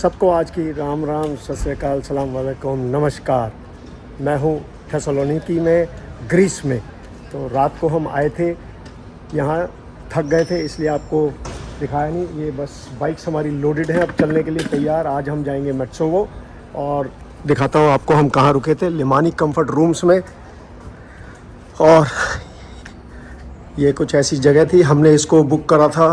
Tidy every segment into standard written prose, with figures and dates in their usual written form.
सबको आज की राम राम, सत श्री अकाल, सलाम वालेकुम, नमस्कार। मैं हूँ थेसलोनिकी में, ग्रीस में। तो रात को हम आए थे यहाँ, थक गए थे इसलिए आपको दिखाया नहीं। ये बस बाइक्स हमारी लोडेड हैं, अब चलने के लिए तैयार। आज हम जाएंगे मेट्सोवो और दिखाता हूँ आपको हम कहाँ रुके थे, लिमानी कंफर्ट रूम्स में। और ये कुछ ऐसी जगह थी, हमने इसको बुक करा था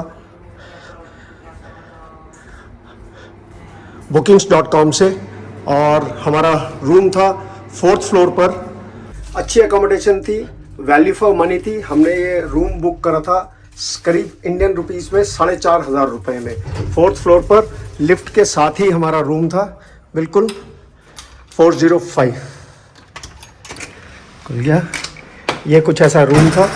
bookings.com से और हमारा रूम था 4th फ्लोर पर। अच्छी अकोमोडेशन थी, वैल्यू फॉर मनी थी। हमने ये रूम बुक करा था करीब इंडियन रुपीस में 4,500 रुपये में। 4th फ्लोर पर लिफ्ट के साथ ही हमारा रूम था, बिल्कुल 405 खुल गया। ये कुछ ऐसा रूम था।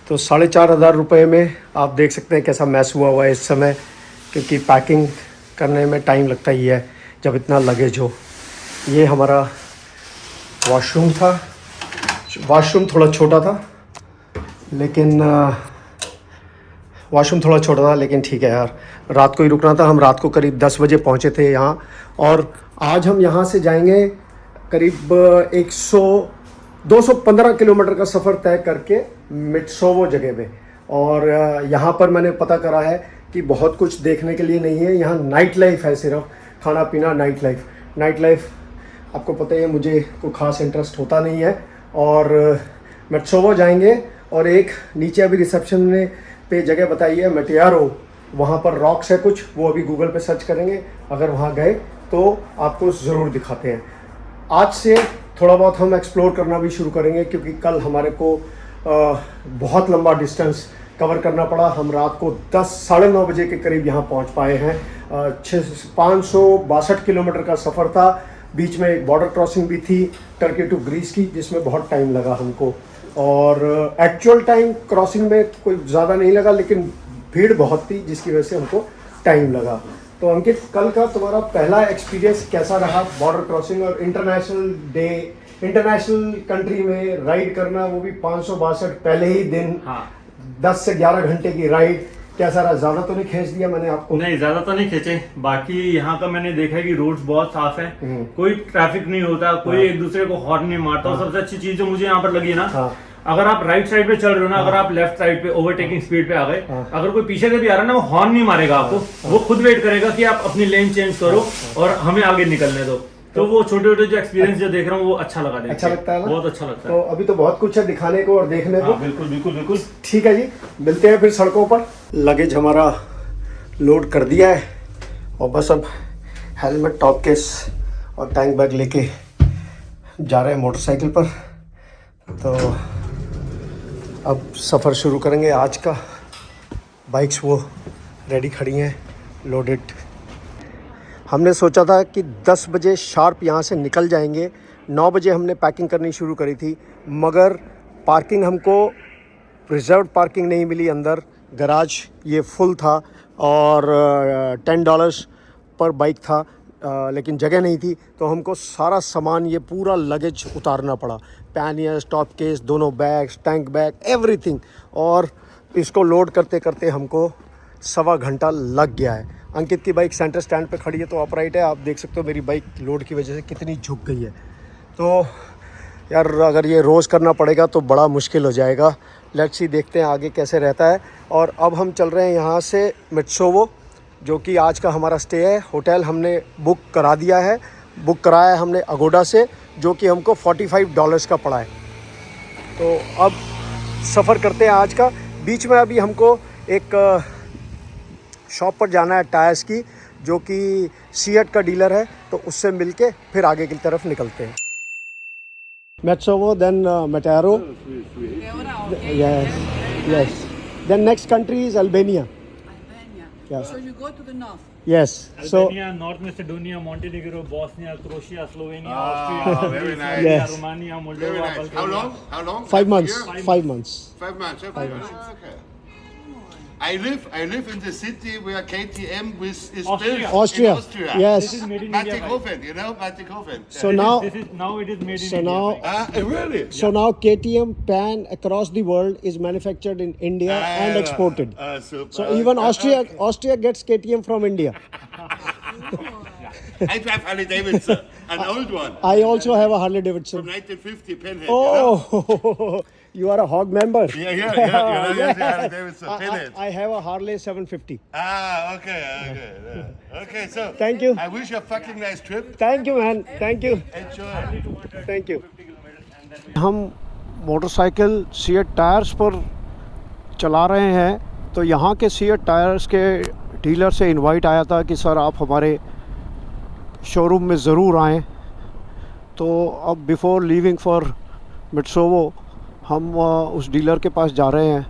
तो 4,500 रुपये में आप देख सकते हैं कैसा मैस हुआ है इस समय, क्योंकि पैकिंग करने में टाइम लगता ही है जब इतना लगेज हो। ये हमारा वॉशरूम था। वॉशरूम थोड़ा छोटा था लेकिन ठीक है यार, रात को ही रुकना था। हम रात को करीब 10 बजे पहुंचे थे यहाँ। और आज हम यहाँ से जाएंगे करीब 215 किलोमीटर का सफ़र तय करके मेट्सोवो जगह पे। और यहाँ पर मैंने पता करा है कि बहुत कुछ देखने के लिए नहीं है। यहाँ नाइट लाइफ है, सिर्फ खाना पीना, नाइट लाइफ। आपको पता है मुझे कोई ख़ास इंटरेस्ट होता नहीं है। और मेट्सोवो जाएंगे और एक नीचे अभी रिसेप्शन ने पे जगह बताई है मेटियारो, वहाँ पर रॉक्स है कुछ, वो अभी गूगल पे सर्च करेंगे। अगर वहाँ गए तो आपको ज़रूर दिखाते हैं। आज से थोड़ा बहुत हम एक्सप्लोर करना भी शुरू करेंगे, क्योंककि कल हमारे को बहुत लंबा डिस्टेंस कवर करना पड़ा। हम रात को 10 साढ़े 9 बजे के करीब यहाँ पहुँच पाए हैं। 562 किलोमीटर का सफ़र था। बीच में एक बॉर्डर क्रॉसिंग भी थी टर्की टू ग्रीस की, जिसमें बहुत टाइम लगा हमको। और एक्चुअल टाइम क्रॉसिंग में कोई ज़्यादा नहीं लगा, लेकिन भीड़ बहुत थी जिसकी वजह से हमको टाइम लगा। तो अंकित, कल का तुम्हारा पहला एक्सपीरियंस कैसा रहा बॉर्डर क्रॉसिंग और इंटरनेशनल कंट्री में राइड करना, वो भी 562 पहले ही दिन? हाँ। 10 से 11 घंटे की राइड कैसा रहा? ज़्यादा तो नहीं खींच दिया मैंने आपको? नहीं, ज़्यादा तो नहीं खींचे। बाकी यहाँ का मैंने देखा है कि रोड्स बहुत साफ है, कोई ट्रैफिक नहीं होता, कोई एक दूसरे को हॉर्न नहीं मारता। और सबसे अच्छी चीज जो मुझे यहाँ पर लगी ना, अगर आप राइट साइड पे चल रहे हो ना, अगर आप लेफ्ट साइड पे ओवरटेकिंग स्पीड पे आ गए, अगर कोई पीछे से भी आ रहा है ना, वो हॉर्न नहीं मारेगा आपको, वो खुद वेट करेगा कि आप अपनी लेन चेंज करो और हमें आगे निकलने दो। तो वो छोटे छोटे जो एक्सपीरियंस जो देख रहा हूँ वो अच्छा लगा। अच्छा लगता है ना? बहुत अच्छा लगता है। तो अभी तो बहुत कुछ है दिखाने को और देखने को। बिल्कुल बिल्कुल बिल्कुल। ठीक है जी, मिलते हैं फिर सड़कों पर। लगेज हमारा लोड कर दिया है और बस अब हेलमेट, टॉप केस और टैंक बैग लेके जा रहे हैं मोटरसाइकिल पर। तो अब सफ़र शुरू करेंगे आज का। बाइक्स वो रेडी खड़ी हैं, लोडेड। हमने सोचा था कि 10 बजे शार्प यहाँ से निकल जाएंगे। 9 बजे हमने पैकिंग करनी शुरू करी थी, मगर पार्किंग हमको रिजर्व पार्किंग नहीं मिली अंदर। गराज ये फुल था और $10 पर बाइक था, लेकिन जगह नहीं थी। तो हमको सारा सामान, ये पूरा लगेज उतारना पड़ा। पैनियर्स, टॉप केस, दोनों बैग्स, टैंक बैग, एवरीथिंग। और इसको लोड करते करते हमको 1.25 घंटा लग गया है। अंकित की बाइक सेंटर स्टैंड पे खड़ी है तो अपराइट है। आप देख सकते हो मेरी बाइक लोड की वजह से कितनी झुक गई है। तो यार, अगर ये रोज़ करना पड़ेगा तो बड़ा मुश्किल हो जाएगा। लेट्स सी, देखते हैं आगे कैसे रहता है। और अब हम चल रहे हैं यहाँ से मेट्सोवो, जो कि आज का हमारा स्टे है। होटल हमने बुक करा दिया है, बुक कराया है हमने अगोडा से, जो कि हमको $45 का पड़ा है। तो अब सफ़र करते हैं आज का। बीच में अभी हमको एक शॉप पर जाना है टायर्स की, जो कि सीएट का डीलर है, तो उससे मिलके फिर आगे की तरफ निकलते हैं। मेट्सोवो, then मेटियारो, yes. Then next country is Albania. Yes. So you go to the north. Yes. Albania, North Macedonia, Montenegro, Bosnia, Croatia, Slovenia, Austria, very nice. Yes. Romania, Very Moldova, nice. Bulgaria. How long? 5 months. Year? 5 months. 5 months. Okay. I live in the city where KTM is Austria. built. Austria. In Austria. Yes. This is made in India. bike. Mattighofen, you know Mattighofen. So now, This is now it is made in so India. now, bike. Really? so now KTM Pan across the world is manufactured in India and exported. Super. So even Okay. Austria gets KTM from India. I drive Harley Davidson, an old one. I also have a Harley Davidson. From 1950 Pinhead. You know? Oh, you are a hog member. Yeah. You know, Harley Davidson Pinhead. I have a Harley 750. Okay. Okay, so. Thank you. I wish you a fucking nice trip. Thank you, man. Thank you. Enjoy. Thank you. हम motorcycle CEAT tyres पर चला रहे हैं, तो यहाँ के CEAT tyres के dealer से इनवाइट आया था कि सर आप हमारे शोरूम में ज़रूर आएँ। तो अब बिफ़ोर लीविंग फॉर मिट्सोवो हम उस डीलर के पास जा रहे हैं।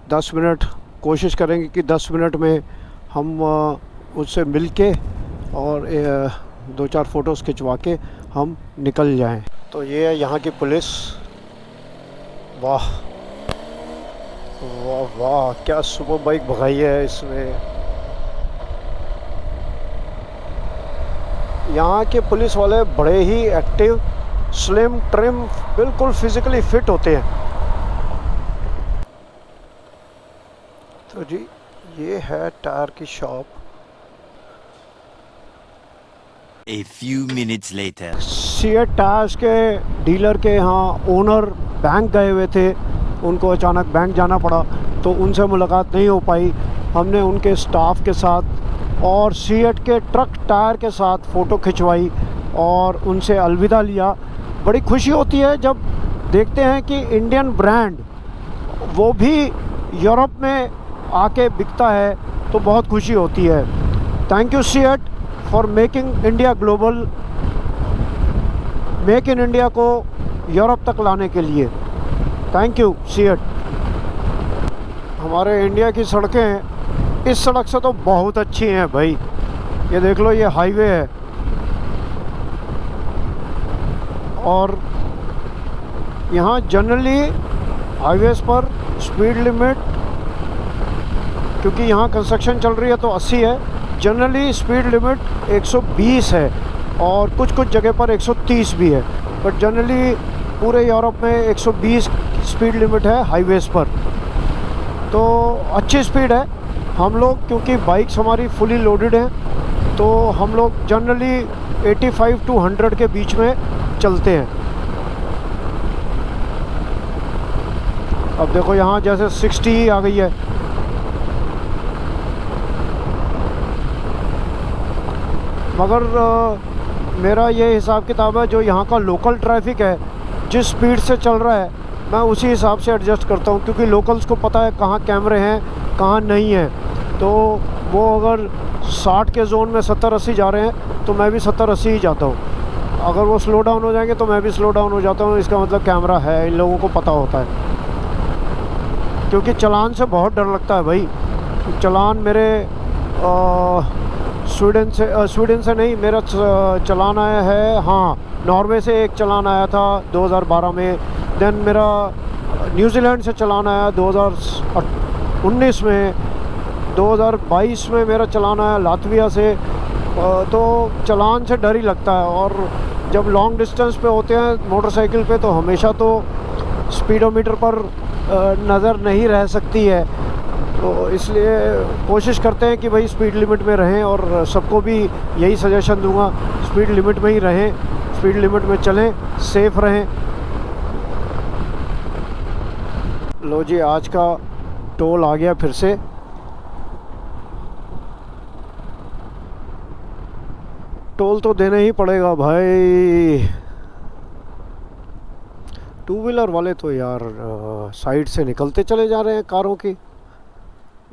10 मिनट कोशिश करेंगे कि 10 मिनट में हम उससे मिल के और 2-4 फ़ोटोज़ खिंचवा के हम निकल जाएं। तो ये है यहाँ की पुलिस। वाह वाह वाह, क्या सुपर बाइक भगाई है इसने। यहाँ के पुलिस वाले बड़े ही एक्टिव, स्लिम, ट्रिम, बिल्कुल फिजिकली फिट होते हैं। तो जी ये है टायर की shop. A few minutes later. CEAT tyres के डीलर के यहाँ ओनर बैंक गए हुए थे, उनको अचानक बैंक जाना पड़ा तो उनसे मुलाकात नहीं हो पाई। हमने उनके स्टाफ के साथ और सीएट के ट्रक टायर के साथ फ़ोटो खिंचवाई और उनसे अलविदा लिया। बड़ी खुशी होती है जब देखते हैं कि इंडियन ब्रांड वो भी यूरोप में आके बिकता है, तो बहुत खुशी होती है। Thank you CEAT for making India global, make in India को यूरोप तक लाने के लिए। Thank you CEAT. हमारे इंडिया की सड़कें इस सड़क से तो बहुत अच्छी हैं भाई। ये देख लो, ये हाईवे है और यहाँ जनरली हाईवेज़ पर स्पीड लिमिट, क्योंकि यहाँ कंस्ट्रक्शन चल रही है तो 80 है। जनरली स्पीड लिमिट 120 है और कुछ जगह पर 130 भी है, बट जनरली पूरे यूरोप में 120 स्पीड लिमिट है हाईवेज़ पर। तो अच्छी स्पीड है। हम लोग क्योंकि बाइक्स हमारी फुली लोडेड हैं तो हम लोग जनरली 85 to 100 के बीच में चलते हैं। अब देखो यहाँ जैसे 60 ही आ गई है। मगर मेरा ये हिसाब किताब है, जो यहाँ का लोकल ट्रैफिक है जिस स्पीड से चल रहा है मैं उसी हिसाब से एडजस्ट करता हूँ, क्योंकि लोकल्स को पता है कहाँ कैमरे हैं कहाँ नहीं हैं। तो वो अगर 60 के जोन में 70-80 जा रहे हैं तो मैं भी 70-80 ही जाता हूँ। अगर वो स्लो डाउन हो जाएंगे तो मैं भी स्लो डाउन हो जाता हूँ। इसका मतलब कैमरा है, इन लोगों को पता होता है। क्योंकि चालान से बहुत डर लगता है भाई। चालान मेरे स्वीडन से नहीं, मेरा चालान आया है, हाँ, नॉर्वे से एक चालान आया था 2012 में। देन मेरा न्यूजीलैंड से चालान आया 2019 में। 2022 में मेरा चालान आया लातविया से। तो चालान से डर ही लगता है। और जब लॉन्ग डिस्टेंस पे होते हैं मोटरसाइकिल पे तो हमेशा तो स्पीडोमीटर पर नज़र नहीं रह सकती है। तो इसलिए कोशिश करते हैं कि भाई स्पीड लिमिट में रहें, और सबको भी यही सजेशन दूंगा, स्पीड लिमिट में ही रहें, स्पीड लिमिट में चलें, सेफ़ रहें। लो जी, आज का टोल आ गया फिर से। टोल तो देना ही पड़ेगा भाई। टू व्हीलर वाले तो यार साइड से निकलते चले जा रहे हैं कारों की,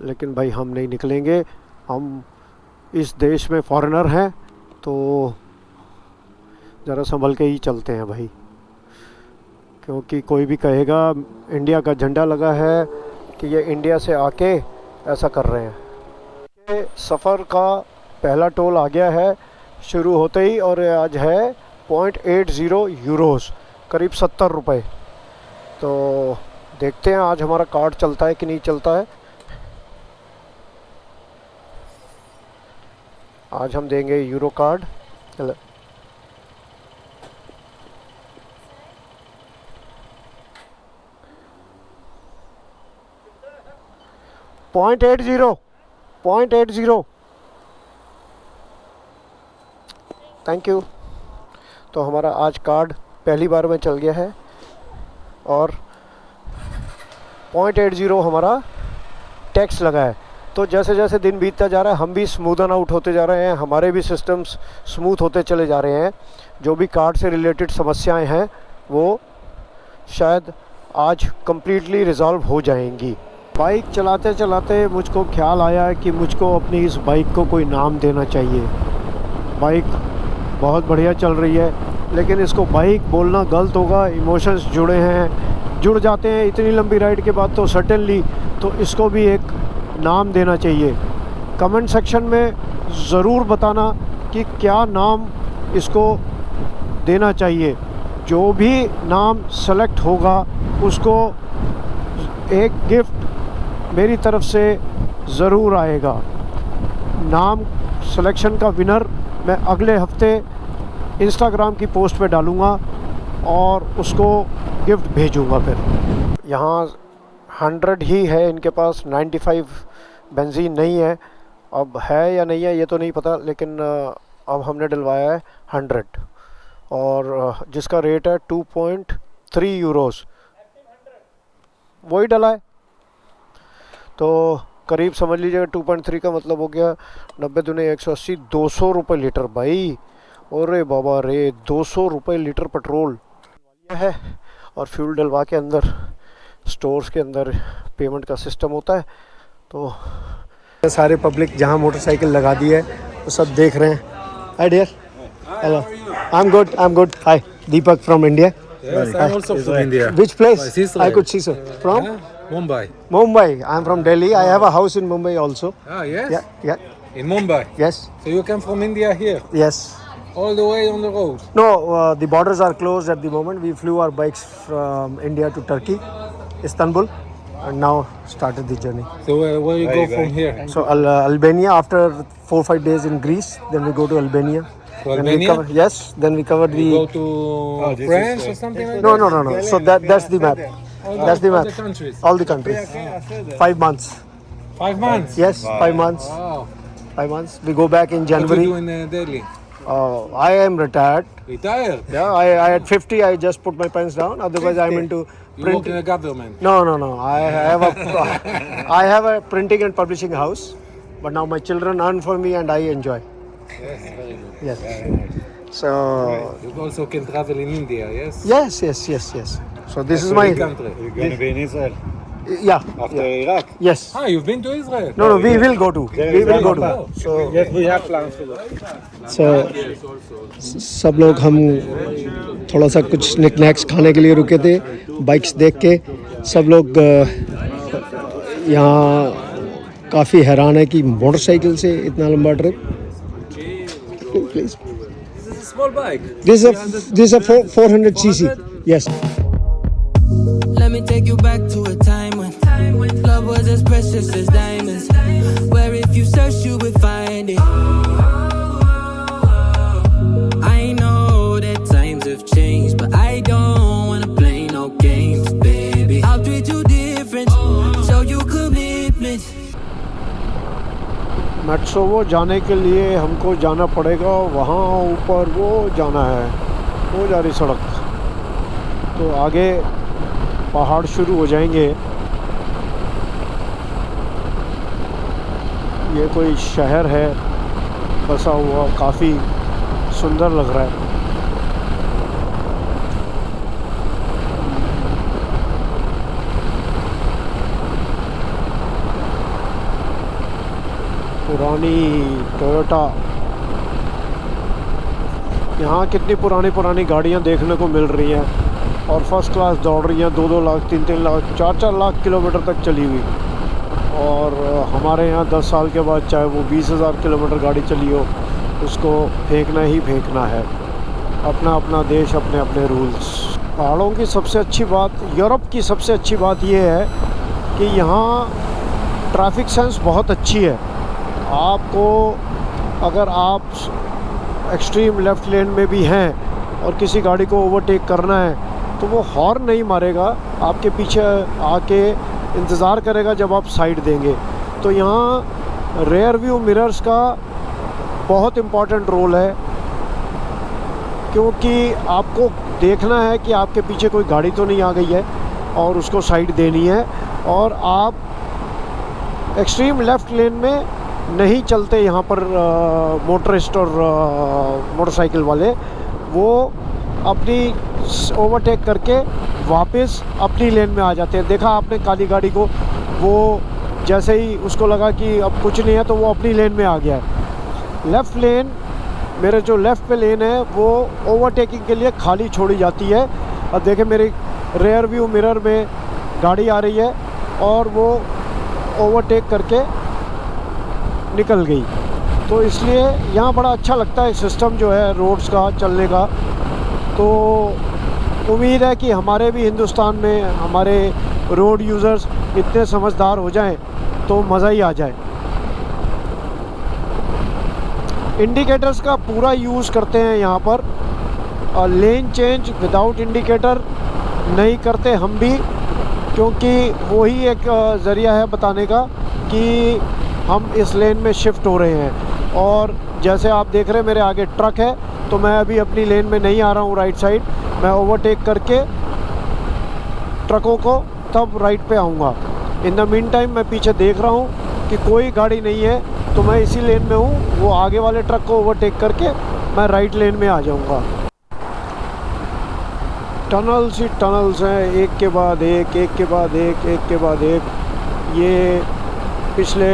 लेकिन भाई हम नहीं निकलेंगे। हम इस देश में फॉरेनर हैं तो ज़रा संभल के ही चलते हैं भाई, क्योंकि कोई भी कहेगा इंडिया का झंडा लगा है कि ये इंडिया से आके ऐसा कर रहे हैं। ये सफ़र का पहला टोल आ गया है शुरू होते ही, और आज है 0.80 यूरोस, करीब 70 रुपये। तो देखते हैं आज हमारा कार्ड चलता है कि नहीं चलता है। आज हम देंगे यूरो कार्ड। चलो, .80 .80। Thank you. तो हमारा आज कार्ड पहली बार में चल गया है और 0.80 हमारा टैक्स लगा है। तो जैसे जैसे दिन बीतता जा रहा है हम भी स्मूदन आउट होते जा रहे हैं, हमारे भी सिस्टम्स स्मूथ होते चले जा रहे हैं। जो भी कार्ड से रिलेटेड समस्याएं हैं वो शायद आज कम्प्लीटली रिज़ॉल्व हो जाएंगी। बाइक चलाते चलाते मुझको ख्याल आया कि मुझको अपनी इस बाइक को कोई नाम देना चाहिए। बाइक बहुत बढ़िया चल रही है लेकिन इसको बाइक बोलना गलत होगा, इमोशंस जुड़ जाते हैं इतनी लंबी राइड के बाद, तो सर्टेनली तो इसको भी एक नाम देना चाहिए। कमेंट सेक्शन में ज़रूर बताना कि क्या नाम इसको देना चाहिए। जो भी नाम सेलेक्ट होगा उसको एक गिफ्ट मेरी तरफ से ज़रूर आएगा। नाम सिलेक्शन का विनर मैं अगले हफ्ते इंस्टाग्राम की पोस्ट पे डालूँगा और उसको गिफ्ट भेजूँगा। फिर यहाँ 100 ही है इनके पास, 95 बेंजीन नहीं है। अब है या नहीं है ये तो नहीं पता, लेकिन अब हमने डलवाया है 100 और जिसका रेट है 2.3 यूरोस, वही डला है। तो करीब समझ लीजिएगा 2.3 का मतलब हो गया 90 दूने 180, 200 रुपये लीटर भाई। अरे बाबा रे, 200 रुपये लीटर पेट्रोल है। और फ्यूल डलवा के अंदर स्टोर्स के अंदर पेमेंट का सिस्टम होता है। तो सारे पब्लिक जहाँ मोटरसाइकिल लगा दी है वो सब देख रहे हैं। Hi dear, hello, I am good. Hi, Deepak from India. Yes, I'm also from India. Which place? Israel. I could see, sir. From? Mumbai. Mumbai. I am from Delhi. I have a house in Mumbai also. Ah, yes? Yeah. In Mumbai? Yes. So you come from India here? Yes. All the way on the road? No, the borders are closed at the moment. We flew our bikes from India to Turkey, Istanbul, and now started the journey. So where you go from here? So Albania, after 4-5 days in Greece, then we go to Albania. To Then Albania? then we cover You go the... to France or something like No. that? So that's the map. That's the All map. the countries? All the countries. 5 months. 5 months? Yes, 5 months. Wow. 5 months. We go back in What do January. you do in Delhi? I am retired. Retired? Yeah, I at 50 I just put my pens down. Otherwise, I'm into You work in printing. the government? No. I have a printing and publishing house, but now my children earn for me and I enjoy. Yes, very good. Yes. Very nice. So You also can travel in India, yes? yes. So this is my Big country. You're going to be in Israel yeah. after Iraq? Yes. Ah, you've been to Israel? No, we will go to. We will go to. So Yes, we have plans to go. सब लोग हम थोड़ा सा कुछ snacks खाने के लिए रुके थे, बाइक्स देख के सब लोग यहाँ काफ़ी हैरान है कि मोटरसाइकिल से इतना लंबा trip. Please. This is a small bike. This is a 400 cc. Yes. Let me take you back to a time when love was as precious as diamonds, where if you search you would find it. I know that times have changed, but I don't wanna play no games, baby. I'll treat you different, show you commitment. मेट्रोवो जाने के लिए हमको जाना पड़ेगा, वहाँ ऊपर वो जाना है, वो जा रही सड़क। तो आगे पहाड़ शुरू हो जाएंगे। ये कोई शहर है बसा हुआ, काफ़ी सुंदर लग रहा है। पुरानी टोयोटा, यहाँ कितनी पुरानी गाड़ियाँ देखने को मिल रही हैं और फर्स्ट क्लास दौड़ रही हैं, 2-2 लाख 3-3 लाख 4-4 लाख किलोमीटर तक चली हुई। और हमारे यहाँ 10 साल के बाद चाहे वो 20,000 किलोमीटर गाड़ी चली हो, उसको फेंकना ही फेंकना है। अपना अपना देश, अपने अपने रूल्स। पहाड़ों की सबसे अच्छी बात, यूरोप की सबसे अच्छी बात ये है कि यहाँ ट्रैफिक सेंस बहुत अच्छी है। आपको अगर आप एक्सट्रीम लेफ़्ट लेन में भी हैं और किसी गाड़ी को ओवरटेक करना है तो वो हॉर्न नहीं मारेगा, आपके पीछे आके इंतज़ार करेगा जब आप साइड देंगे। तो यहाँ रेयर व्यू मिरर्स का बहुत इम्पॉर्टेंट रोल है। क्योंकि आपको देखना है कि आपके पीछे कोई गाड़ी तो नहीं आ गई है और उसको साइड देनी है, और आप एक्सट्रीम लेफ़्ट लेन में नहीं चलते यहाँ पर। मोटरिस्ट और मोटरसाइकिल वाले वो अपनी ओवरटेक करके वापस अपनी लेन में आ जाते हैं। देखा आपने काली गाड़ी को, वो जैसे ही उसको लगा कि अब कुछ नहीं है तो वो अपनी लेन में आ गया है। लेफ़्ट लेन, मेरे जो लेफ़्ट पे लेन है वो ओवरटेकिंग के लिए खाली छोड़ी जाती है। अब देखें मेरे रेयर व्यू मिरर में गाड़ी आ रही है और वो ओवरटेक करके निकल गई। तो इसलिए यहाँ बड़ा अच्छा लगता है सिस्टम जो है रोड्स का चलने का। तो उम्मीद है कि हमारे भी हिंदुस्तान में हमारे रोड यूज़र्स इतने समझदार हो जाएं तो मज़ा ही आ जाए। इंडिकेटर्स का पूरा यूज़ करते हैं यहाँ पर। लेन चेंज विदाउट इंडिकेटर नहीं करते हम भी, क्योंकि वही एक ज़रिया है बताने का कि हम इस लेन में शिफ्ट हो रहे हैं। और जैसे आप देख रहे हैं मेरे आगे ट्रक है, तो मैं अभी अपनी लेन में नहीं आ रहा हूँ राइट साइड, मैं ओवरटेक करके ट्रकों को तब राइट पे आऊँगा। इन द मीन टाइम मैं पीछे देख रहा हूँ कि कोई गाड़ी नहीं है, तो मैं इसी लेन में हूँ। वो आगे वाले ट्रक को ओवरटेक करके मैं राइट लेन में आ जाऊँगा। टनल्स ही टनल्स हैं, एक के बाद एक, एक के बाद एक, एक के बाद एक। ये पिछले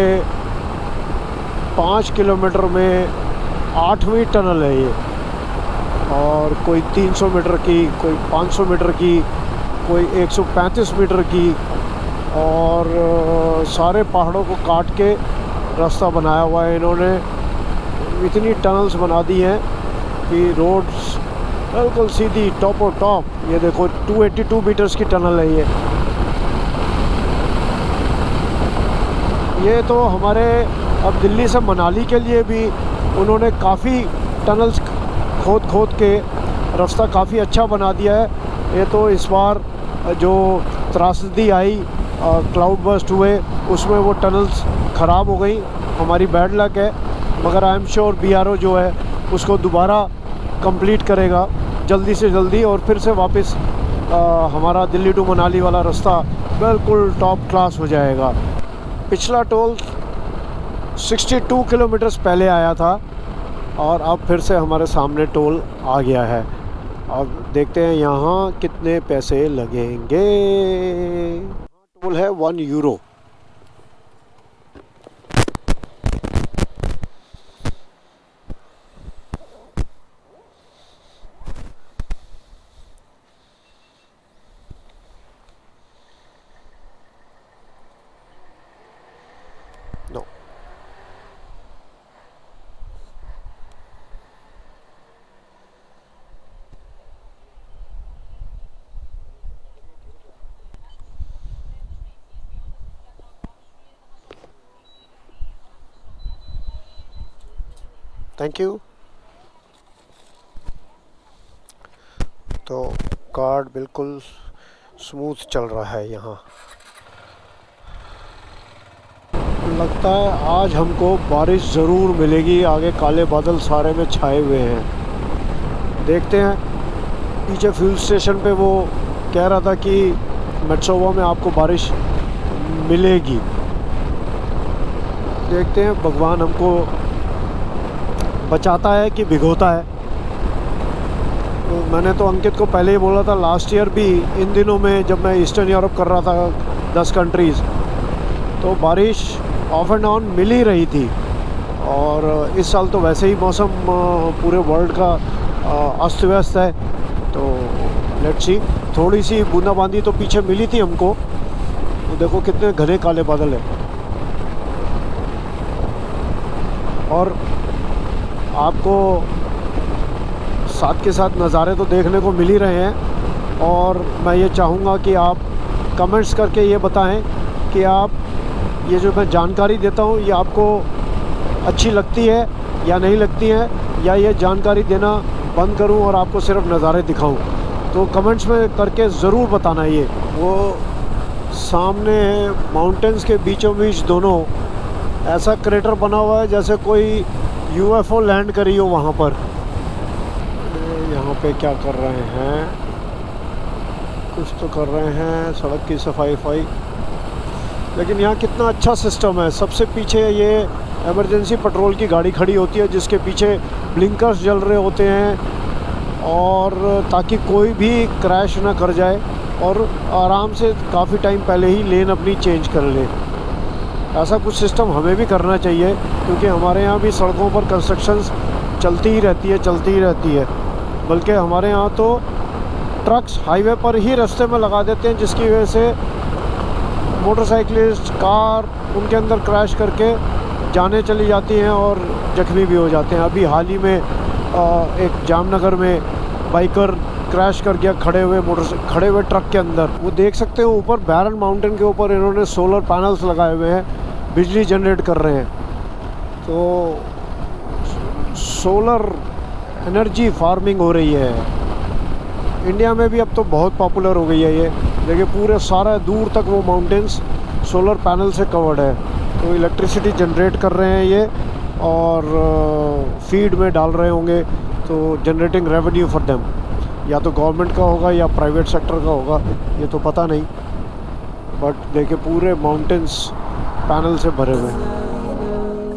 5 किलोमीटर में 8वीं टनल है ये, और कोई 300 मीटर की, कोई 500 मीटर की, कोई 135 मीटर की, और सारे पहाड़ों को काट के रास्ता बनाया हुआ है इन्होंने। इतनी टनल्स बना दी हैं कि रोड्स बिल्कुल सीधी टॉप और टॉप। ये देखो 282 मीटर्स की टनल है ये तो हमारे अब दिल्ली से मनाली के लिए भी उन्होंने काफ़ी टनल्स खोद के रास्ता काफ़ी अच्छा बना दिया है। ये तो इस बार जो त्रासदी आई, क्लाउड बर्स्ट हुए, उसमें वो टनल्स ख़राब हो गई, हमारी बैड लक है। मगर आई एम श्योर BRO जो है उसको दोबारा कंप्लीट करेगा जल्दी से जल्दी, और फिर से वापस हमारा दिल्ली टू मनाली वाला रास्ता बिल्कुल टॉप क्लास हो जाएगा। पिछला टोल 62 किलोमीटर्स पहले आया था और अब फिर से हमारे सामने टोल आ गया है। अब देखते हैं यहाँ कितने पैसे लगेंगे। टोल है 1 यूरो। No, thank you. तो कार्ड बिल्कुल स्मूथ चल रहा है यहाँ। लगता है आज हमको बारिश ज़रूर मिलेगी, आगे काले बादल सारे में छाए हुए हैं। देखते हैं। पीछे फ्यूल स्टेशन पे वो कह रहा था कि मेट्रोवा में आपको बारिश मिलेगी। देखते हैं भगवान हमको बचाता है कि भिगोता है। तो मैंने तो अंकित को पहले ही बोला था, लास्ट ईयर भी इन दिनों में जब मैं ईस्टर्न यूरोप कर रहा था 10 कंट्रीज़, तो बारिश ऑफ एंड ऑन मिल ही रही थी। और इस साल तो वैसे ही मौसम पूरे वर्ल्ड का अस्त व्यस्त है। तो लेट्स सी, थोड़ी सी बूंदाबांदी तो पीछे मिली थी हमको। तो देखो कितने घने काले बादल हैं, और आपको साथ के साथ नज़ारे तो देखने को मिल ही रहे हैं। और मैं ये चाहूँगा कि आप कमेंट्स करके ये बताएं कि आप ये जो मैं जानकारी देता हूँ ये आपको अच्छी लगती है या नहीं लगती है, या ये जानकारी देना बंद करूँ और आपको सिर्फ नज़ारे दिखाऊँ। तो कमेंट्स में करके ज़रूर बताना। ये वो सामने माउंटेन्स के बीचों बीच दोनों ऐसा क्रेटर बना हुआ है जैसे कोई UFO लैंड करी हो वहाँ पर। यहाँ यहाँ पे क्या कर रहे हैं, कुछ तो कर रहे हैं, सड़क की सफाई। लेकिन यहाँ कितना अच्छा सिस्टम है। सबसे पीछे ये इमरजेंसी पेट्रोल की गाड़ी खड़ी होती है जिसके पीछे ब्लिंकर्स जल रहे होते हैं, और ताकि कोई भी क्रैश ना कर जाए और आराम से काफ़ी टाइम पहले ही लेन अपनी चेंज कर ले। ऐसा कुछ सिस्टम हमें भी करना चाहिए, क्योंकि हमारे यहाँ भी सड़कों पर कंस्ट्रक्शंस चलती ही रहती है। बल्कि हमारे यहाँ तो ट्रक्स हाईवे पर ही रास्ते में लगा देते हैं, जिसकी वजह से मोटरसाइकिलिस्ट, कार उनके अंदर क्रैश करके जाने चली जाती हैं और जख्मी भी हो जाते हैं। अभी हाल ही में एक जामनगर में बाइकर क्रैश कर गया खड़े हुए ट्रक के अंदर। वो देख सकते हो ऊपर बैरन माउंटेन के ऊपर इन्होंने सोलर पैनल्स लगाए हुए हैं, बिजली जनरेट कर रहे हैं। तो सोलर एनर्जी फार्मिंग हो रही है इंडिया में भी, अब तो बहुत पॉपुलर हो गई है ये। देखिए पूरे सारा दूर तक वो माउंटेन्स सोलर पैनल से कवर्ड है। तो इलेक्ट्रिसिटी जनरेट कर रहे हैं ये, और फीड में डाल रहे होंगे, तो जनरेटिंग रेवेन्यू फॉर देम। या तो गवर्नमेंट का होगा या प्राइवेट सेक्टर का होगा, ये तो पता नहीं। बट देखिए पूरे माउंटेन्स पैनल से भरे हुए हैं।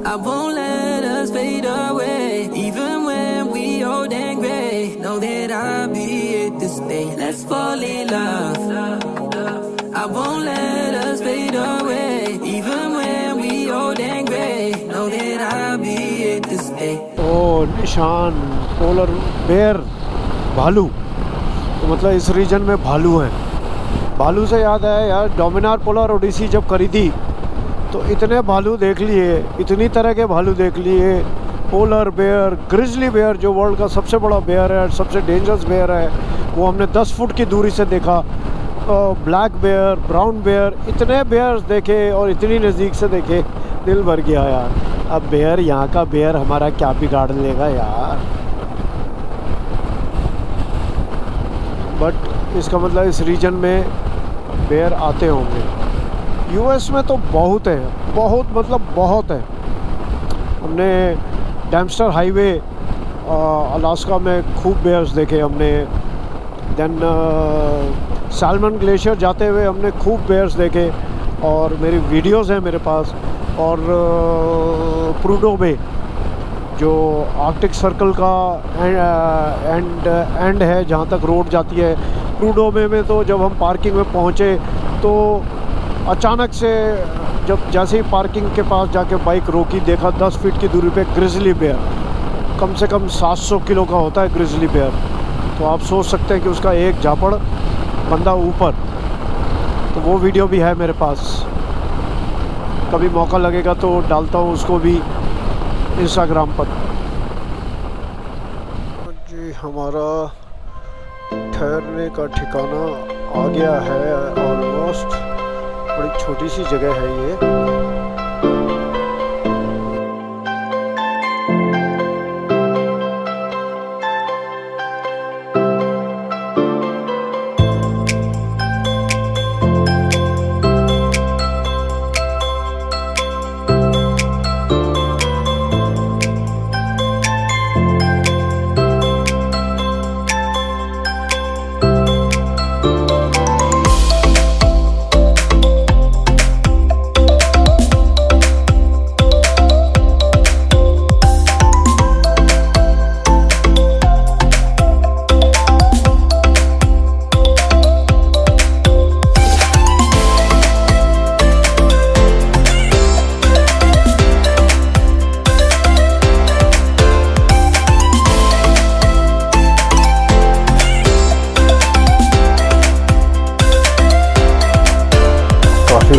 I won't let us fade away, even when we old and gray. Know that I'll be here to stay. Let's fall in love. I won't let us fade away, even when we old and gray. Know that I'll be here to stay. ओ निशान, polar bear, भालू। तो मतलब इस reason में भालू हैं। भालू से याद आया यार, डोमिनार पोलर ओडिसी जब करी थी तो इतने भालू देख लिए, इतनी तरह के भालू देख लिए। पोलर बेयर, ग्रिजली बेयर जो वर्ल्ड का सबसे बड़ा बेयर है, सबसे डेंजरस बेयर है, वो हमने 10 फुट की दूरी से देखा। ब्लैक बेयर, ब्राउन बेयर, इतने बेयर्स देखे और इतनी नज़दीक से देखे, दिल भर गया यार। अब बेयर, यहाँ का बेयर हमारा क्या बिगाड़ लेगा यार। बट इसका मतलब इस रीजन में बेयर आते होंगे। यूएस में तो बहुत है, बहुत है। हमने डैम्स्टर हाईवे अलास्का में खूब बेयर्स देखे हमने। देन सैल्मन ग्लेशियर जाते हुए हमने खूब बेयर्स देखे, और मेरी वीडियोस हैं मेरे पास। और प्रूडो बे जो आर्कटिक सर्कल का एंड है, जहाँ तक रोड जाती है, प्रूडो बे में तो जब हम पार्किंग में पहुँचे तो अचानक से जब जैसे ही पार्किंग के पास जाके बाइक रोकी, देखा 10 फीट की दूरी पे ग्रिजली बेयर, कम से कम 700 किलो का होता है ग्रिजली बेयर। तो आप सोच सकते हैं कि उसका एक झापड़ बंदा ऊपर। तो वो वीडियो भी है मेरे पास, कभी मौका लगेगा तो डालता हूँ उसको भी इंस्टाग्राम पर। जी हमारा ठहरने का ठिकाना आ गया है ऑलमोस्ट। बड़ी छोटी सी जगह है ये।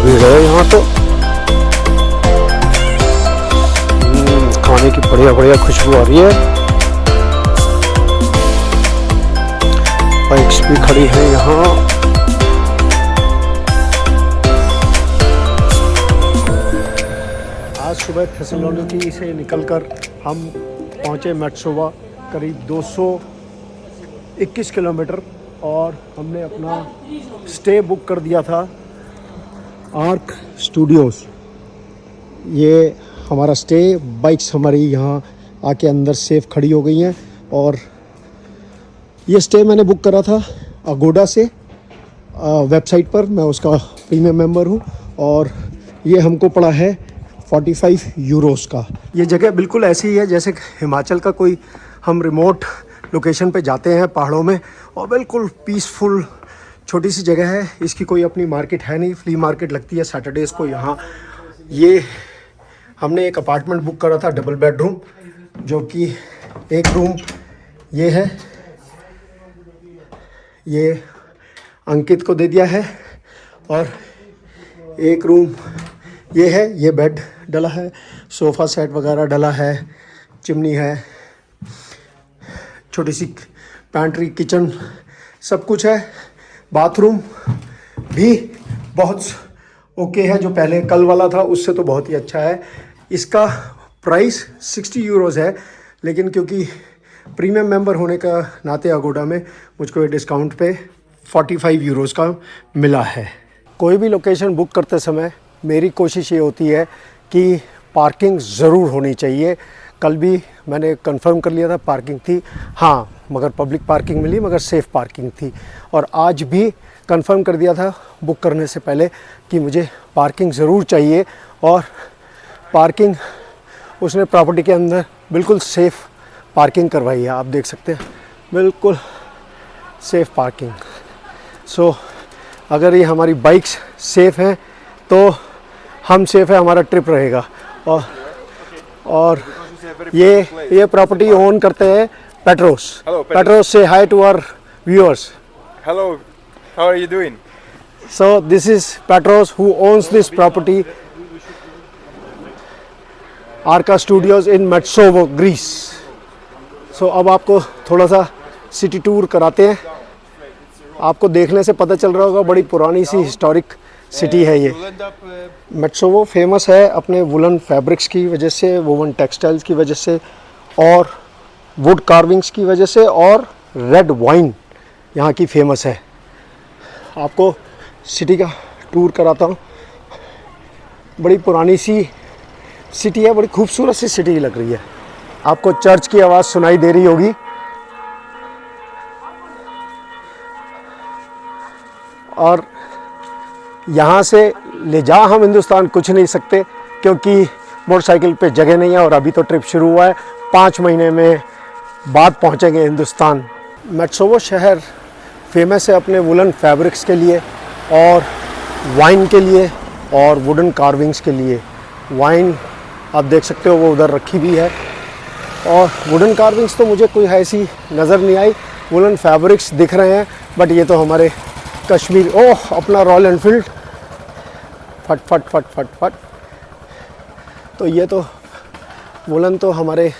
भीड़ है यहाँ तो। खाने की बढ़िया खुशबू आ रही है। बाइक्स भी खड़ी है यहाँ। आज सुबह थेसलोनिकी से निकलकर हम पहुँचे मेट्सोवा, करीब 221 किलोमीटर, और हमने अपना स्टे बुक कर दिया था आर्क स्टूडियोज़। ये हमारा स्टे, बाइक्स हमारी यहाँ आके अंदर सेफ खड़ी हो गई हैं, और ये स्टे मैंने बुक करा था अगोडा से वेबसाइट पर, मैं उसका प्रीमियम मेंबर हूँ, और ये हमको पड़ा है 45 यूरोस का। ये जगह बिल्कुल ऐसी ही है जैसे हिमाचल का कोई हम रिमोट लोकेशन पे जाते हैं पहाड़ों में, और बिल्कुल पीसफुल छोटी सी जगह है। इसकी कोई अपनी मार्केट है नहीं, फ्ली मार्केट लगती है सैटरडेज़ को यहाँ। ये हमने एक अपार्टमेंट बुक करा था डबल बेडरूम, जो कि एक रूम ये है, ये अंकित को दे दिया है, और एक रूम ये है, ये बेड डला है, सोफ़ा सेट वगैरह डला है, चिमनी है, छोटी सी पैंट्री, किचन, सब कुछ है। बाथरूम भी बहुत ओके है, जो पहले कल वाला था उससे तो बहुत ही अच्छा है। इसका प्राइस 60 यूरोज़ है, लेकिन क्योंकि प्रीमियम मेंबर होने का नाते अगोडा में मुझको ये डिस्काउंट पे 45 यूरोज़ का मिला है। कोई भी लोकेशन बुक करते समय मेरी कोशिश ये होती है कि पार्किंग ज़रूर होनी चाहिए। कल भी मैंने कंफर्म कर लिया था, पार्किंग थी, हाँ, मगर पब्लिक पार्किंग मिली, मगर सेफ़ पार्किंग थी। और आज भी कंफर्म कर दिया था बुक करने से पहले कि मुझे पार्किंग ज़रूर चाहिए, और पार्किंग उसने प्रॉपर्टी के अंदर बिल्कुल सेफ़ पार्किंग करवाई है। आप देख सकते हैं, बिल्कुल सेफ़ पार्किंग। सो अगर ये हमारी बाइक्स सेफ़ हैं तो हम सेफ़ है, हमारा ट्रिप रहेगा। और ये प्रॉपर्टी ओन करते हैं Petros. Petros, say hi to our viewers. Hello, how are you doing? So this is Petros who owns this property, Arca Studios in Metsovo, Greece. So अब आपको थोड़ा सा सिटी टूर कराते हैं। आपको देखने से पता चल रहा होगा, बड़ी पुरानी सी हिस्टोरिक सिटी है ये। मेट्सोवो फेमस है अपने वुलन फैब्रिक्स की वजह से, वुवन टेक्सटाइल्स की वजह से, और वुड कार्विंग्स की वजह से, और रेड वाइन यहाँ की फेमस है। आपको सिटी का टूर कराता हूँ। बड़ी पुरानी सी सिटी है, बड़ी खूबसूरत सी सिटी लग रही है। आपको चर्च की आवाज़ सुनाई दे रही होगी, और यहाँ से ले जा हम हिंदुस्तान कुछ नहीं सकते, क्योंकि मोटरसाइकिल पे जगह नहीं है, और अभी तो ट्रिप शुरू हुआ है। 5 महीने में बाद पहुँचेंगे हिंदुस्तान। मेट्सोवो शहर फेमस है अपने वुलन फैब्रिक्स के लिए, और वाइन के लिए, और वुडन कार्विंग्स के लिए। वाइन आप देख सकते हो वो उधर रखी भी है, और वुडन कार्विंग्स तो मुझे कोई ऐसी नज़र नहीं आई। वुलन फैब्रिक्स दिख रहे हैं, बट ये तो हमारे कश्मीर, ओह अपना रॉयल एनफील्ड, फट फट फट फट फट। तो ये तो वुलन तो हमारे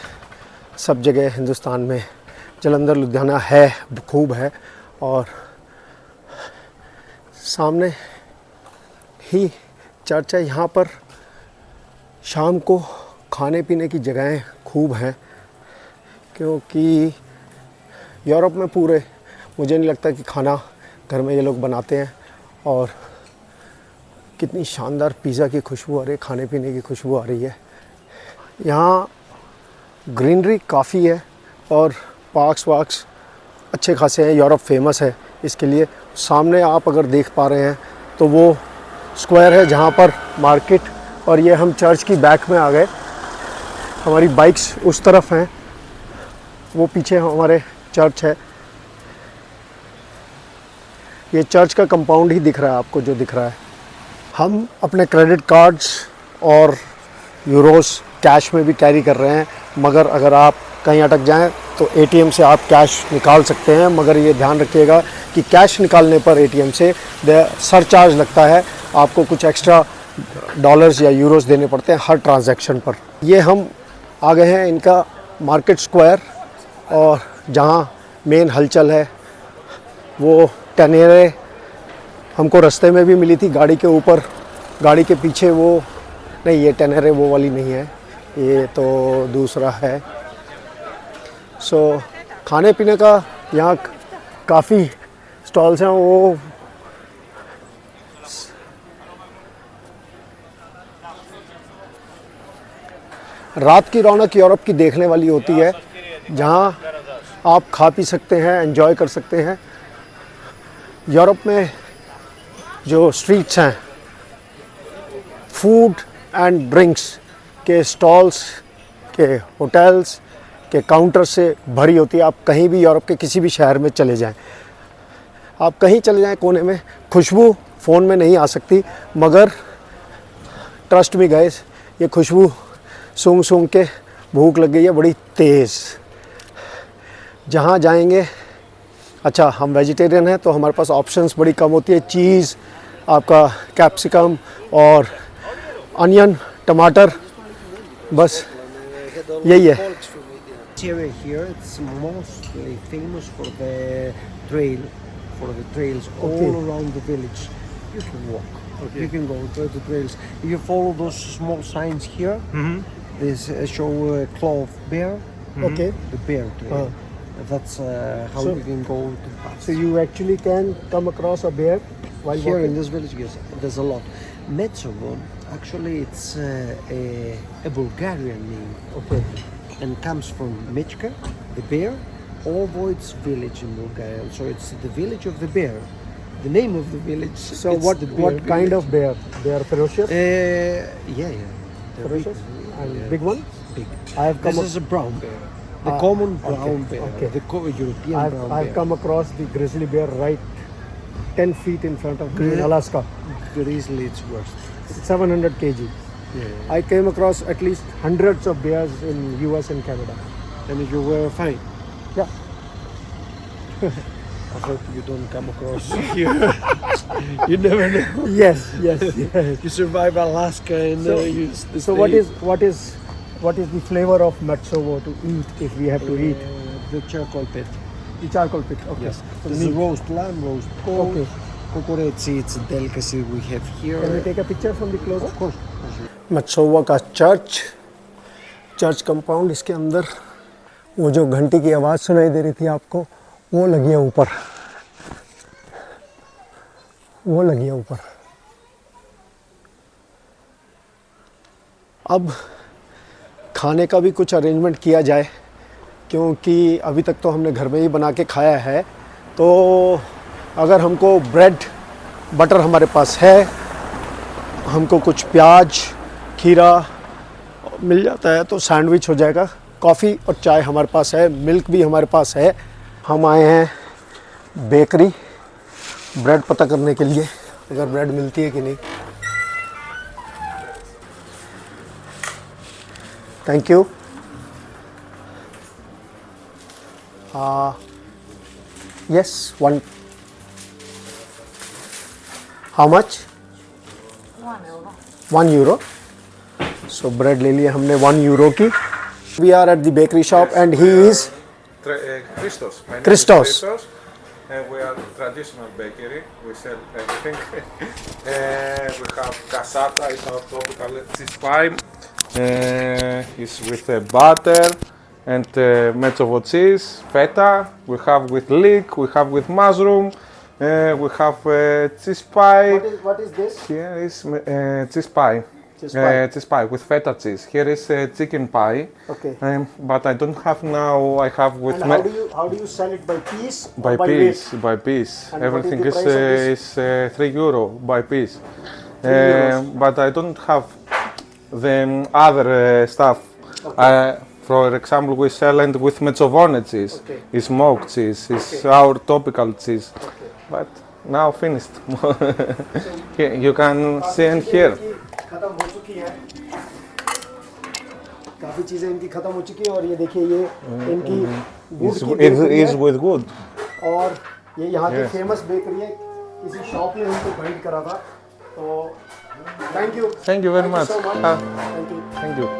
सब जगह हिंदुस्तान में, जलंधर, लुधियाना है, खूब है। और सामने ही चर्च है। यहाँ पर शाम को खाने पीने की जगहें खूब हैं, क्योंकि यूरोप में पूरे मुझे नहीं लगता कि खाना घर में ये लोग बनाते हैं। और कितनी शानदार पिज़्ज़ा की खुशबू आ रही है, खाने पीने की खुशबू आ रही है। यहाँ ग्रीनरी काफ़ी है, और पार्क्स वार्क्स अच्छे खासे हैं। यूरोप फेमस है इसके लिए। सामने आप अगर देख पा रहे हैं तो वो स्क्वायर है जहाँ पर मार्केट, और ये हम चर्च की बैक में आ गए। हमारी बाइक्स उस तरफ हैं, वो पीछे हमारे चर्च है। ये चर्च का कंपाउंड ही दिख रहा है आपको, जो दिख रहा है। हम अपने क्रेडिट कार्ड्स और यूरोस कैश में भी कैरी कर रहे हैं, मगर अगर आप कहीं अटक जाएं तो एटीएम से आप कैश निकाल सकते हैं। मगर ये ध्यान रखिएगा कि कैश निकालने पर एटीएम से सरचार्ज लगता है, आपको कुछ एक्स्ट्रा डॉलर्स या यूरोस देने पड़ते हैं हर ट्रांजैक्शन पर। ये हम आ गए हैं इनका मार्केट स्क्वायर, और जहाँ मेन हलचल है वो टनेरे हमको रास्ते में भी मिली थी, गाड़ी के ऊपर, गाड़ी के पीछे वो नहीं, ये टनेरे वो वाली नहीं है, ये तो दूसरा है। सो खाने पीने का यहाँ काफ़ी स्टॉल्स हैं। वो रात की रौनक यूरोप की देखने वाली होती है, जहाँ आप खा पी सकते हैं, एंजॉय कर सकते हैं। यूरोप में जो स्ट्रीट्स हैं, फूड एंड ड्रिंक्स के स्टॉल्स के, होटल्स के काउंटर से भरी होती है। आप कहीं भी यूरोप के किसी भी शहर में चले जाएं, आप कहीं चले जाएं कोने में, खुशबू फ़ोन में नहीं आ सकती, मगर ट्रस्ट मी गाइस, ये खुशबू सूंघ सूंघ के भूख लग गई है बड़ी तेज़। जहाँ जाएंगे, अच्छा हम वेजिटेरियन हैं तो हमारे पास ऑप्शंस बड़ी कम होती है। चीज़, आपका कैप्सिकम और अनियन, टमाटर, बस यही है। Area here, it's mostly famous for the trails all around the village. You can walk, you can go to the trails. If you follow those small signs here, this show claw of bear. Okay. The bear trail. That's how So- you can go to pass. So you actually can come across a bear while Here walking? in this village, yes, there's a lot. Metsovo, actually, it's a Bulgarian name. Okay. And comes from Michka, the bear, Ovoid's village in Bulgaria. So it's the village of the bear. The name of the village. So it's what the bear kind village. of bear? They are ferocious? Yeah. They're Ferocious? big. And Yeah. big one? Big. I have come This is a brown bear. The Ah, common okay, brown bear. okay. The European brown I've bear. come across the grizzly bear right 10 feet in front of me in Gri- Alaska. Grizzly, it's worse. 700 kg. Yeah. I came across at least hundreds of bears in US and Canada. And you were fine. Yeah. I hope you don't come across here. You never know. Yes, yes, yes. You survive Alaska and So- you So what is the flavor of Metsovo to eat if we have to eat? The charcoal pit. The charcoal pit. Okay. Yes. So This is meat. roast lamb, roast pork. Okay. Kokoretsi, it's a delicacy we have here. Can we take a picture from the closer? Of course. मत्सोवा का church compound, इसके अंदर वो जो घंटी की आवाज़ सुनाई दे रही थी आपको, वो लगी है ऊपर, वो लगी है ऊपर। अब खाने का भी कुछ अरेंजमेंट किया जाए, क्योंकि अभी तक तो हमने घर में ही बना के खाया है। तो अगर हमको ब्रेड बटर हमारे पास है, हमको कुछ प्याज खीरा मिल जाता है तो सैंडविच हो जाएगा। कॉफ़ी और चाय हमारे पास है, मिल्क भी हमारे पास है। हम आए हैं बेकरी ब्रेड पता करने के लिए, अगर ब्रेड मिलती है कि नहीं। Thank you. Yes, 1 much? 1 euro. So bread ले लिया हमने 1 euro की। We are at the bakery shop and he is Christos. My name Christos. is Christos. And we are traditional bakery. We sell everything. We have cassata, it's our tropical cheese pie. It's with butter and Metsovo cheese, feta. We have with leek, we have with mushroom. We have cheese pie. what is this? Here is cheese pie. Cheese pie with feta cheese. Here is chicken pie. Okay. But I don't have now. I have with And how do you sell it, by piece? Or by piece. weight? By piece. And what is Everything the is price of is 3 euro by piece. 3 euros. But I don't have the other stuff. For example, we sell and with Metsovone cheese. Okay. It's smoked cheese. It's Okay. our topical cheese. Okay. But now finished. Here, you can see and hear. खत्म हो चुकी है, काफ़ी चीज़ें इनकी ख़त्म हो चुकी हैं। और ये देखिए, ये इनकी गुड़ It's, की it बेकरी is है with good. और ये यहाँ की Yes. फेमस बेकरी है। किसी शॉप ने हमको गाइड करा था। तो thank you. Thank you very much. so much. Thank you. Thank you.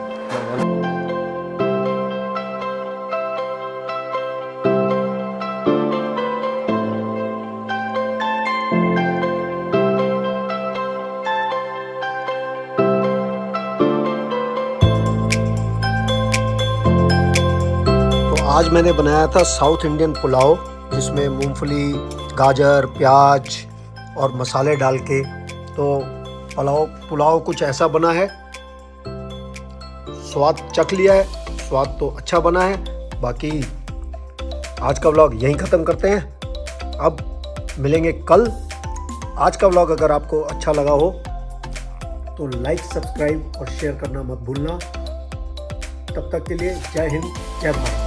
तो आज मैंने बनाया था साउथ इंडियन पुलाव, जिसमें मूंगफली, गाजर, प्याज और मसाले डाल के। तो पुलाव कुछ ऐसा बना है। स्वाद चख लिया है, स्वाद तो अच्छा बना है। बाकी आज का व्लॉग यहीं ख़त्म करते हैं, अब मिलेंगे कल। आज का व्लॉग अगर आपको अच्छा लगा हो तो लाइक, सब्सक्राइब और शेयर करना मत भूलना। तब तक के लिए जय हिंद, जय भारत।